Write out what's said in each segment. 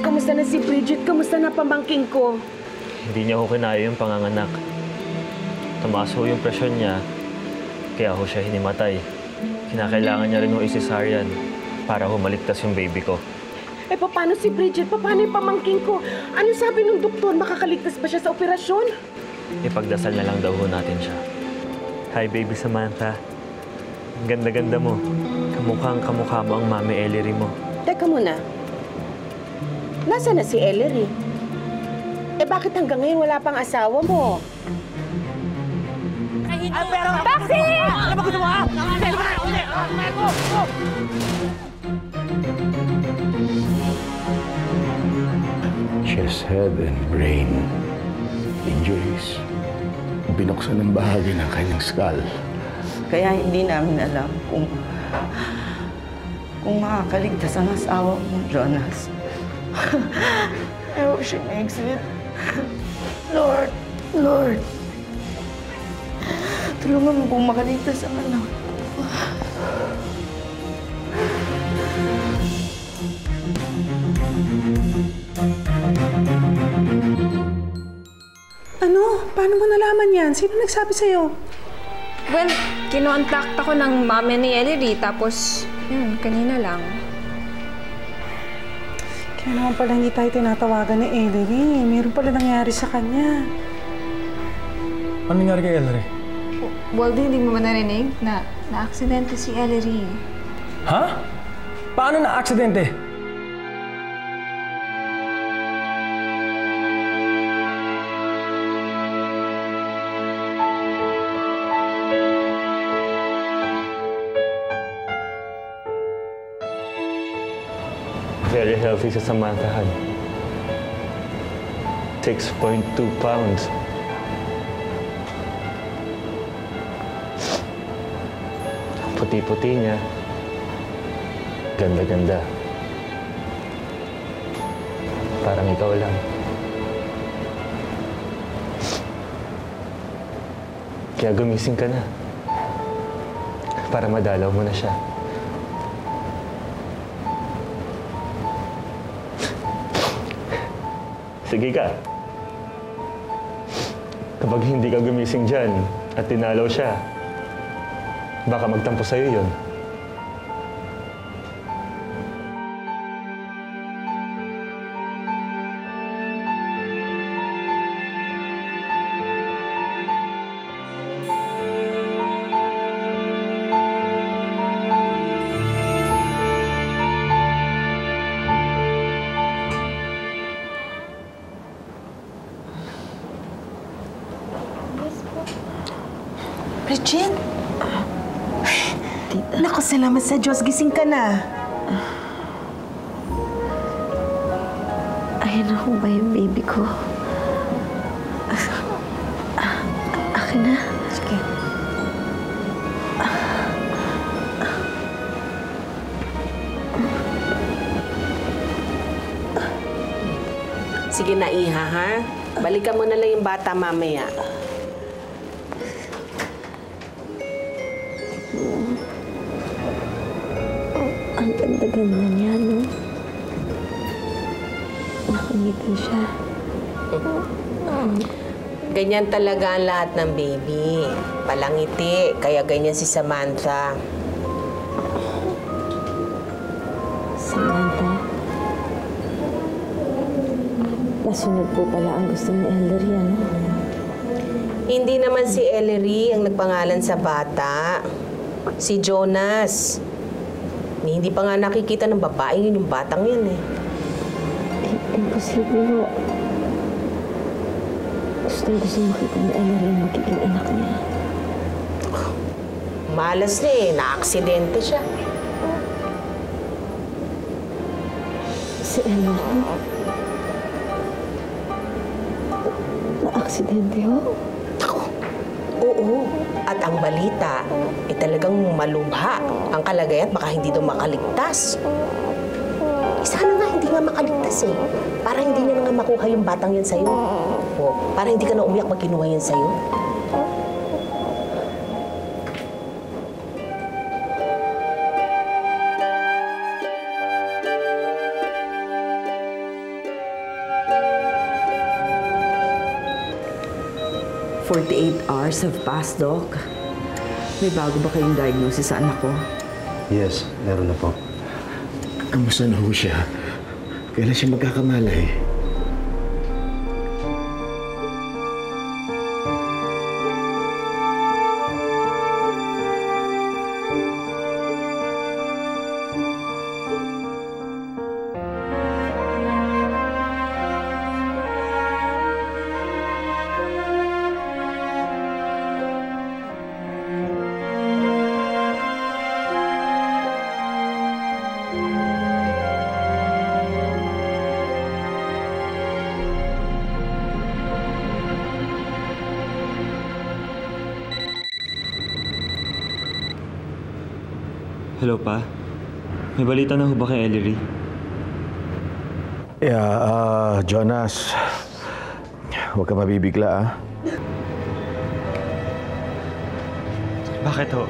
kamusta na si Bridget? Kamusta na pamangking ko? Hindi niya ho kinaya yung panganganak. Tumaas ho yung presyon niya, kaya ho siya hinimatay. Kinakailangan niya rin ho i-cesarean para ho maligtas yung baby ko. Eh, paano si Bridget? Paano yung pamangking ko? Ano sabi ng doktor? Makakaligtas ba siya sa operasyon? Ipagdasal na lang daw ho natin siya. Hi, baby Samantha. Ang ganda-ganda mo. Kamukhang-kamukha mo ang Mami Ellery mo. Teka muna. Nasaan na si Ellery? Eh, bakit hanggang ngayon wala pang asawa mo? Taxi! Ano ba gusto mo, ha? She has head and brain injuries. Binuksan ng bahagi ng kanyang skull. Kaya hindi namin alam kung makakaligtas ang asawa mo, Jonas. I hope she makes it. Lord. Tulungan mo kung makaligtas ang anak. Ano? Paano mo nalaman yan? Sino nagsabi sa'yo? Well, kinontak ako ng mami ni Ellery, tapos, kanina lang. Kaya naman pala hindi tayo tinatawagan ni Ellery. Meron pala nangyari sa kanya. Ano nangyari kay Ellery? Well, hindi mo ba narinig na na-aksidente si Ellery? Ha? Paano na-aksidente? Very healthy si Samantha, Han. 6.2 pounds. Puti-puti niya. Ganda-ganda. Parang ikaw lang. Kaya gumising ka na. Para madalaw mo na siya. Sige ka. Kapag hindi ka gumising dyan at tinalaw siya, baka magtampo sa'yo yun. Bridget? Naku, salamat sa Diyos. Gising ka na. Ayan na ho ba yung baby ko? Akin na? Sige. Sige na, Iha, ha? Balikan mo na lang yung bata mamaya. Ang ganda-ganda niya, no? Nakangiti siya. Ganyan talaga ang lahat ng baby. Palangiti, kaya ganyan si Samantha. Samantha? Nasunod po pala ang gusto ni Ellery, ano? Hindi naman si Ellery ang nagpangalan sa bata. Si Jonas. Hindi pa nga nakikita ng babaeng yun yung batang yan eh. Imposible ho. Gusto makita ni Ellery ang magiging anak niya. Malas na eh. Na-aksidente siya. Si Ellery? Na-aksidente ho? Oo. At ang balita, talagang malubha ang kalagayan at baka hindi daw makaligtas. Sana nga hindi nga makaligtas eh. Para hindi niya na nga makuha yung batang yan sa'yo. O, para hindi ka na umiyak pag kinuha yan sa'yo. 48 hours have passed, Doc. May bago ba kayong diagnosis sa anak ko? Yes, meron na po. Kamusta na ho siya? Kailan siya magkakamalay? Hello, Pa. May balita na ho ba kay Ellery? Yeah, Jonas. Huwag ka mabibigla, ah. Bakit ho?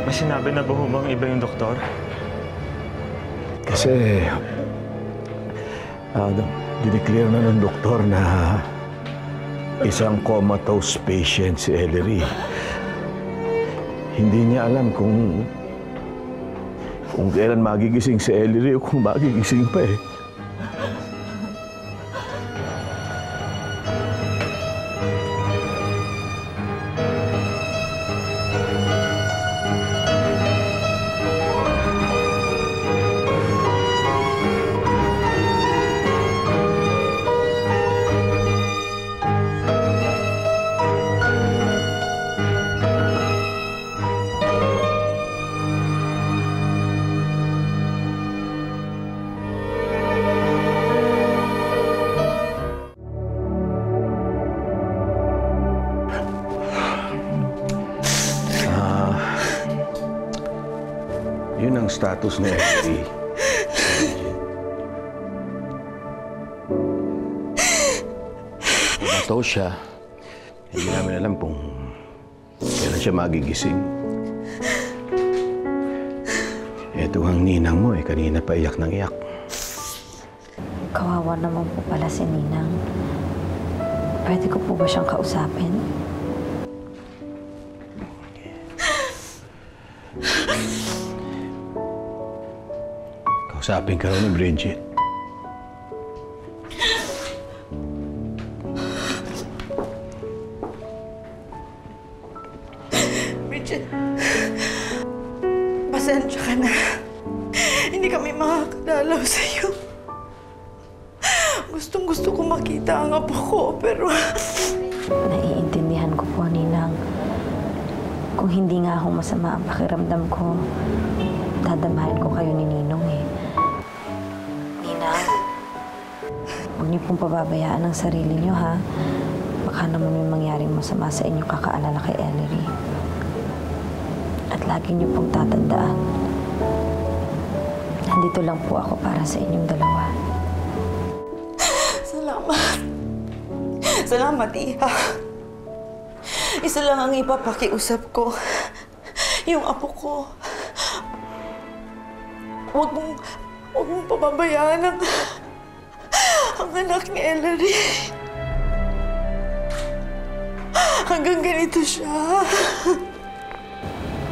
May sinabi na ba ho bang iba yung doktor? Kasi, dineclare na ng doktor na isang comatose patient si Ellery. Hindi niya alam kung kailan magigising si Ellery o kung magigising pa eh. Yun ang status ni Ellery. Comatose siya. Hindi namin alam kung kailan siya magigising. Ito ang ninang mo kanina pa iyak ng iyak. Kawawa naman po pala si Ninang. Pwede ko po ba siyang kausapin? Kausapin ka raw ni Bridget. Bridget, pasensya ka na. Hindi kami makakadalaw sa'yo. Gustong-gusto ko makita ang apo ko, pero... Naiintindihan ko po, Ninang. Kung hindi nga ako masama ang pakiramdam ko, dadamahin ko kayo ni Ninong eh. Ninang, huwag niyo pong pababayaan ang sarili niyo, ha? Baka naman may mangyaring masama sa inyo kakaalala kay Ellery. At lagi niyo pong tatandaan, nandito lang po ako para sa inyong dalawa. Salamat. Salamat, Iha. Isa lang ang ipapakiusap ko. Yung apo ko. Huwag mong pababayaan ang anak ni Ellery. Hanggang ganito siya.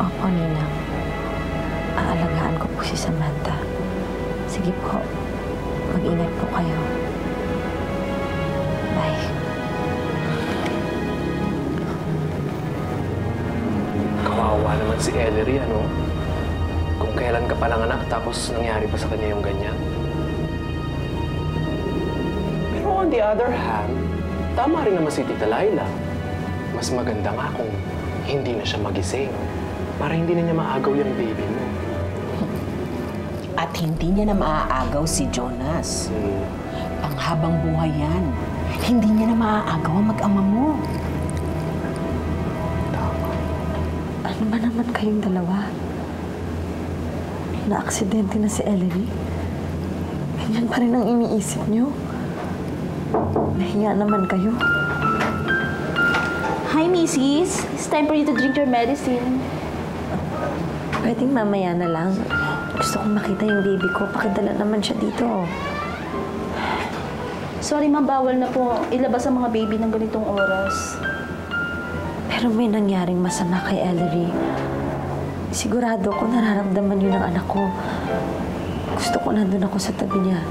Opo, Ninang. Aalagaan ko po si Samantha. Sige po, mag-ingat po kayo. Bye. Kawawa naman si Ellery, ano? Kung kailan ka palang anak, tapos nangyari pa sa kanya yung ganyan. Pero on the other hand, tama rin naman si Tita Laila. Mas maganda nga kung hindi na siya magising. Para hindi na niya maagaw yung baby mo. At hindi niya na maaagaw si Jonas. Panghabang buhay yan. Hindi niya na maaagaw ang mag-ama mo. Ano ba naman kayong dalawa? Na-aksidente na si Ellery? Ganyan pa rin ang iniisip niyo? Nahiya naman kayo. Hi, Mrs. It's time for you to drink your medicine. Pwedeng mamaya na lang. Gusto kong makita yung baby ko. Pakidala naman siya dito. Sorry ma'am, bawal na po ilabas ang mga baby ng ganitong oras. Pero may nangyaring masama kay Ellery. Sigurado ko nararamdaman yun ng anak ko. Gusto ko nandun ako sa tabi niya.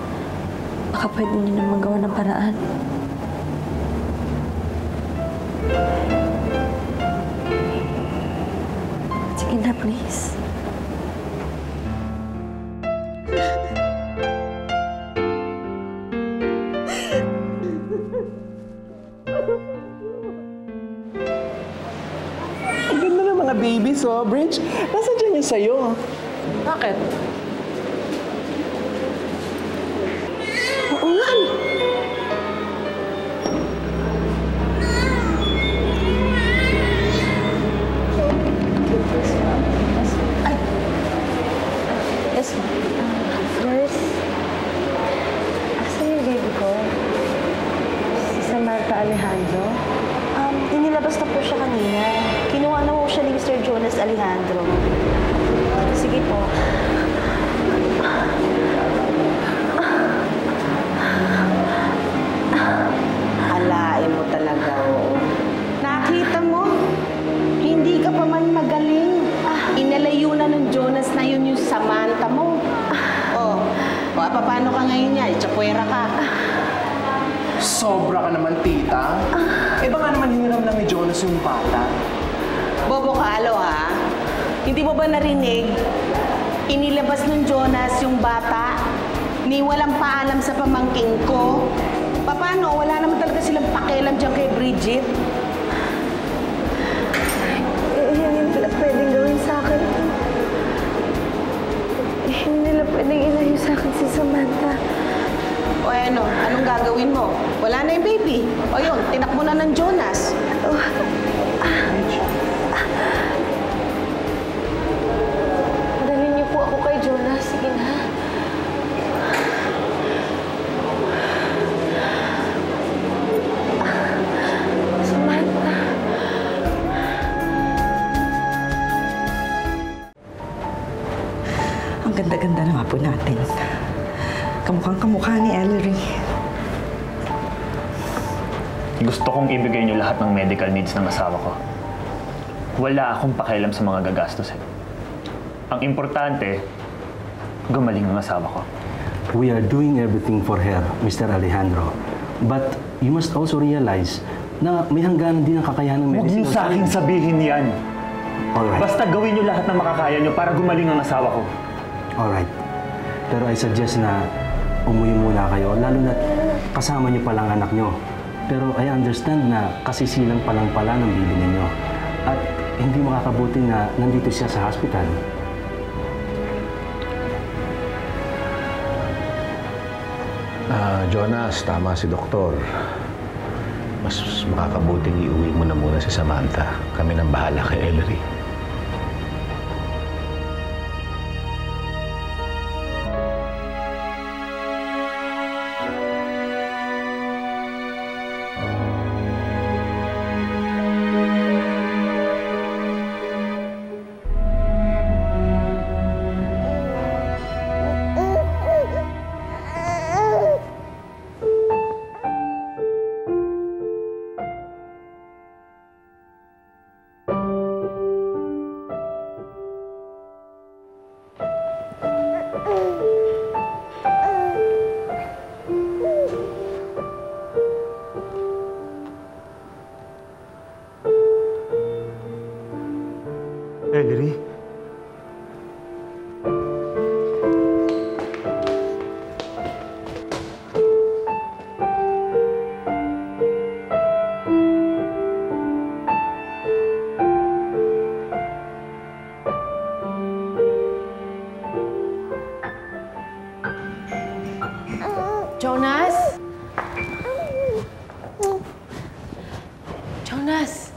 Baka pwede niya na magawa ng paraan. Sige na, please. Ang ganda ng mga babies, oh, Bridge. Nasa dyan yung sa'yo. Bakit? Oo nga. Yes, ma'am. Nurse, asan yung baby ko? Si Samantha Alejandro? Inilabas na po siya kanina. Kinuha na po siya ni Mr. Jonas Alejandro. Sige po. Alain mo talaga, oo. Nakita mo? Hindi ka pa man magaling. Inalayo na ng Jonas na yun yung Samantha mo. Oh, paano ka ngayon niya? Itsapuera ka. Sobra ka naman, tita. Eh baka naman hiniram lang ni Jonas yung bata. Bobo Kalo, ha? Hindi mo ba narinig? Inilabas ng Jonas yung bata. Ni walang paalam sa pamangking ko. Paano? Wala naman talaga silang pakialam dyan kay Bridget. Hindi nila pwedeng gawin sa akin. Hindi nila pwedeng ilayo sa akin si Samantha. O ano? Anong gagawin mo? Wala na yung baby. O yun, tinakbo na ng Jonas. Dalhin niyo po ako kay Jonas. Sige na. Samantha. Ang ganda-ganda naman po natin. Kamukhang kamukha ni Ellery. Gusto kong ibigay niyo lahat ng medical needs ng asawa ko. Wala akong pakialam sa mga gagastos. Ang importante, gumaling ang asawa ko. We are doing everything for her, Mr. Alejandro. But you must also realize na may hangganan din ang kakayahan ng Huwag niyo sa akin sabihin yan. Alright. Basta gawin niyo lahat ng makakaya niyo para gumaling ang asawa ko. Alright. Pero I suggest na umuwi muna kayo, lalo na kasama niyo palang anak niyo. Pero I understand na kasisilang pa lang pala ng bibi ninyo. At hindi makakabuti na nandito siya sa hospital. Jonas, tama si Doktor. Mas makakabuting iuwi mo na muna si Samantha. Kami nang bahala kay Ellery. Ellery? Jonas? Jonas?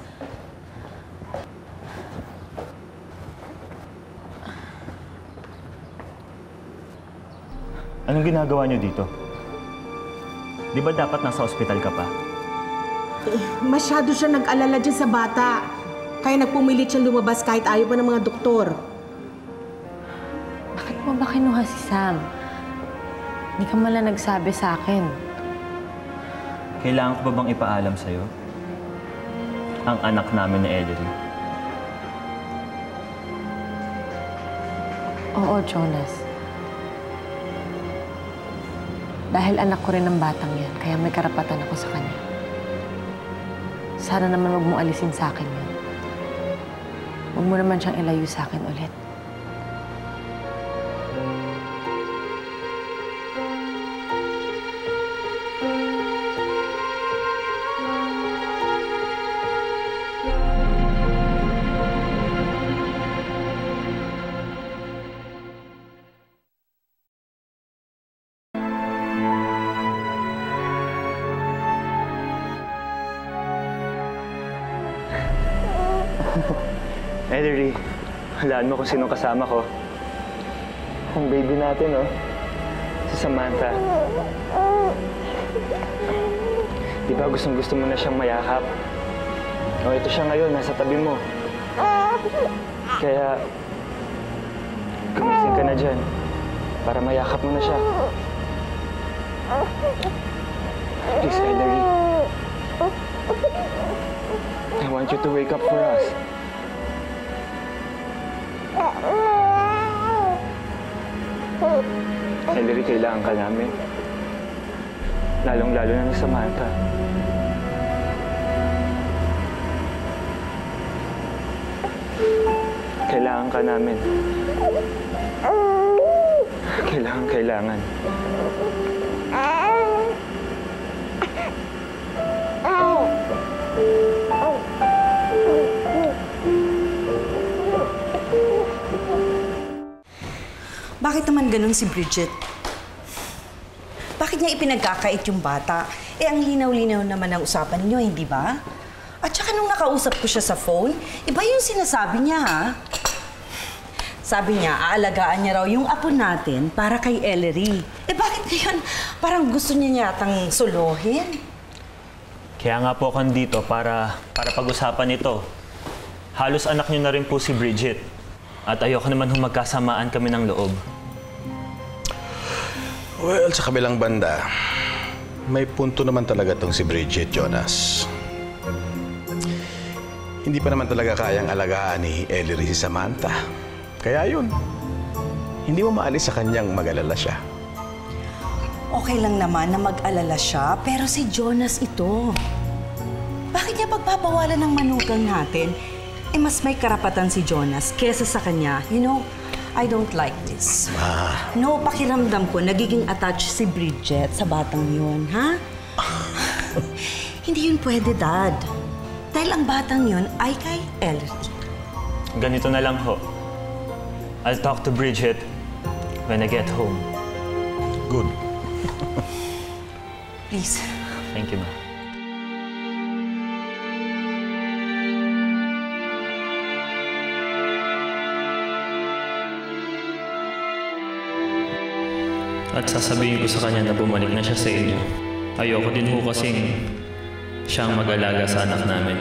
Anong ginagawa niyo dito? Di ba dapat nasa ospital ka pa? Masyado siya nag-alala dyan sa bata. Kaya nagpumilit siyang lumabas kahit ayaw pa ng mga doktor. Bakit mo ba kinuha si Sam? Hindi ka man lang nagsabi sa akin. kailangan ko ba bang ipaalam sa'yo? Ang anak namin ni Ellery. Oo, Jonas. Dahil anak ko rin ng batang yan, kaya may karapatan ako sa kanya. Sana naman huwag mong alisin sa akin yun. Huwag mo naman siyang ilayo sa akin ulit. Ellery, halaan mo kung sinong kasama ko. Ang baby natin, oh. Si Samantha. Di ba gustong-gusto mo na siyang mayakap? O, ito siya ngayon, nasa tabi mo. Kaya, gumising ka na dyan para mayakap mo na siya. Please, Ellery. I want you to wake up for us. Ellery, kailangan ka namin. Lalong-lalo na ni Samantha. Kailangan ka namin. Kailangan. Bakit naman ganun si Bridget? Bakit niya ipinagkakait yung bata? Eh, ang linaw-linaw naman ang usapan ninyo, hindi ba? At saka nung nakausap ko siya sa phone, iba yung sinasabi niya, ha? Sabi niya, aalagaan niya raw yung apo natin para kay Ellery. Eh, bakit ngayon parang gusto niya yatang solohin? Kaya nga po ako dito para pag-usapan ito. Halos anak niyo na rin po si Bridget. At ayoko naman magkasamaan kami ng loob. Well, sa kabilang banda, may punto naman talaga tong si Bridget, Jonas. Hindi pa naman talaga kayang alagaan ni Ellery si Samantha. Kaya yun, hindi mo maalis sa kanyang mag-alala siya. Okay lang naman na mag-alala siya, pero si Jonas ito. Bakit niya pagpapawalan ng manugang natin? Eh, mas may karapatan si Jonas kesa sa kanya. You know, I don't like this. No, pakiramdam ko, nagiging attached si Bridget sa batang yun, ha? Hindi yun pwede, Dad. Dahil ang batang yun ay kay Ellery. Ganito na lang ho. I'll talk to Bridget when I get home. Good. Please. Thank you, ma. At sasabihin ko sa kanya na bumalik na siya sa inyo. Ayoko din ho kasing siyang mag-alaga sa anak namin.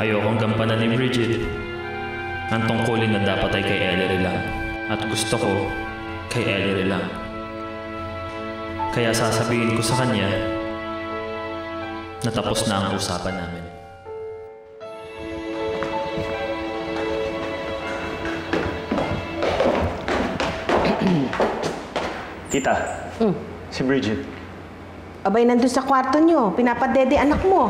Ayokong gampanan ni Bridget. Ang tungkulin na dapat ay kay Ellery lang. At gusto ko kay Ellery lang. Kaya sasabihin ko sa kanya na tapos na ang usapan namin. Tita, si Bridget. Abay, nandun sa kwarto niyo. Pinapadede anak mo.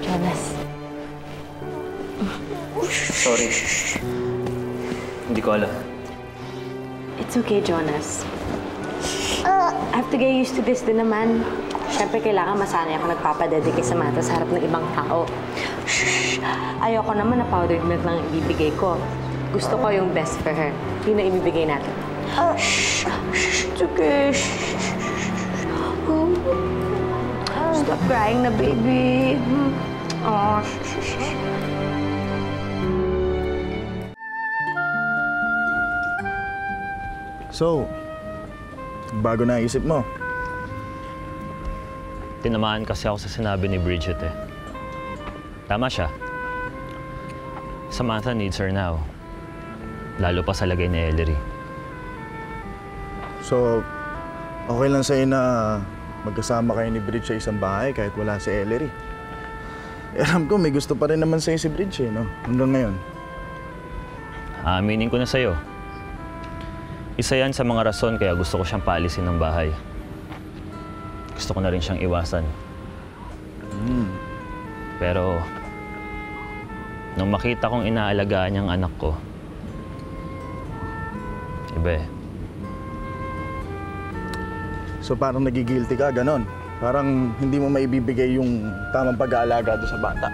Jonas. Sorry. Hindi ko alam. It's okay, Jonas. I have to get used to this din naman. Siyempre, kailangan masanay ako nagpapadede kay Samantha sa harap ng ibang tao. Shh! Ayoko naman na powdered milk lang ibibigay ko. Gusto ko yung best for her. Yun na ibibigay natin. Shh! Shh! It's okay. Shh! Stop crying na, baby. Oh, shh! Shh! Shh! So, bago na isip mo. Tinamaan kasi ako sa sinabi ni Bridget eh. Tama siya. Samantha needs her now. Lalo pa sa lagay ni Ellery. So, okay lang sa'yo na magkasama kayo ni Bridge sa isang bahay kahit wala si Ellery. Alam ko, may gusto pa rin naman sa'yo si Bridge eh, no? Hanggang ngayon. Aaminin ko na sa'yo. Isa yan sa mga rason kaya gusto ko siyang paalisin ng bahay. Gusto ko na rin siyang iwasan. Pero, nung makita kong inaalagaan niyang anak ko, iba eh. So parang nagigilty ka, ganon? Parang hindi mo maibibigay yung tamang pag-aalaga doon sa bata.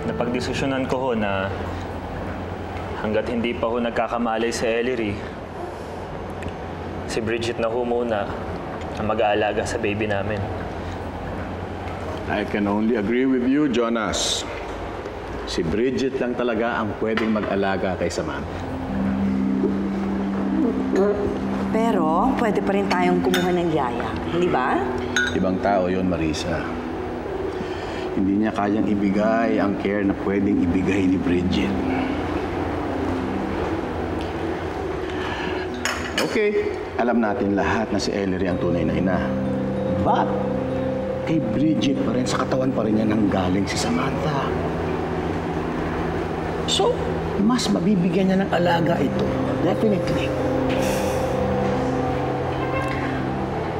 Napagdesisyonan ko ho na hanggat hindi pa ho nagkakamalay si Ellery, si Bridget na ho muna ang mag-aalaga sa baby namin. I can only agree with you, Jonas. Si Bridget lang talaga ang pwedeng mag-alaga kay Samantha. Pero, pwede pa rin tayong kumuha ng yaya. Hindi ba? Ibang tao yon, Marisa. Hindi niya kayang ibigay ang care na pwedeng ibigay ni Bridget. Okay, alam natin lahat na si Ellery ang tunay na ina. But, kay Bridget pa rin, sa katawan pa rin niya nanggaling si Samantha. So, mas mabibigyan niya ng alaga ito. Definitely.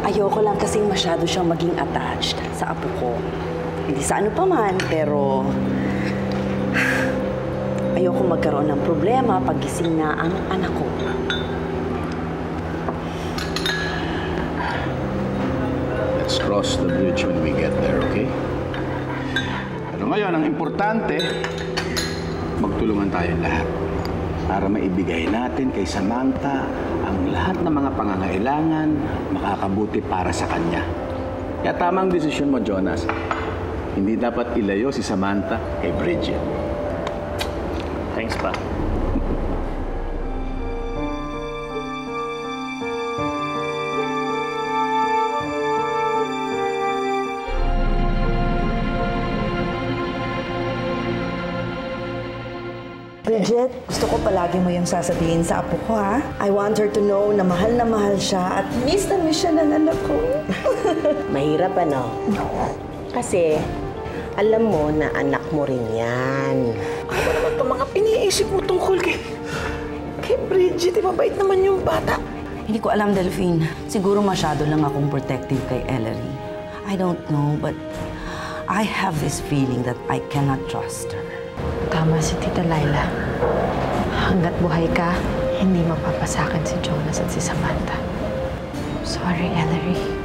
Ayoko lang kasing masyado siyang maging attached sa apo ko. Hindi sa ano pa man, pero ayoko magkaroon ng problema pag gising na ang anak ko. Let's cross the bridge when we get there, okay? Pero ngayon, ang importante, magtulungan tayong lahat para maibigay natin kay Samantha ang lahat ng mga pangangailangan makakabuti para sa kanya. Kaya tamang desisyon mo, Jonas. Hindi dapat ilayo si Samantha kay Bridget. Thanks, Pa. Bridget, gusto ko palagi mo yung sasabihin sa apo ko, ha? I want her to know na mahal siya at miss na miss siya ng anak ko. Mahirap ano? Kasi, alam mo na anak mo rin yan. Ano naman itong mga piniisip mo tungkol kay Bridget? Mabait naman yung bata. Hindi ko alam, Delphine. Siguro masyado lang akong protective kay Ellery. I don't know, but I have this feeling that I cannot trust her. Tama si Tita Laila. Hanggat buhay ka, hindi mapapasakin si Jonas at si Samantha. Sorry, Ellery.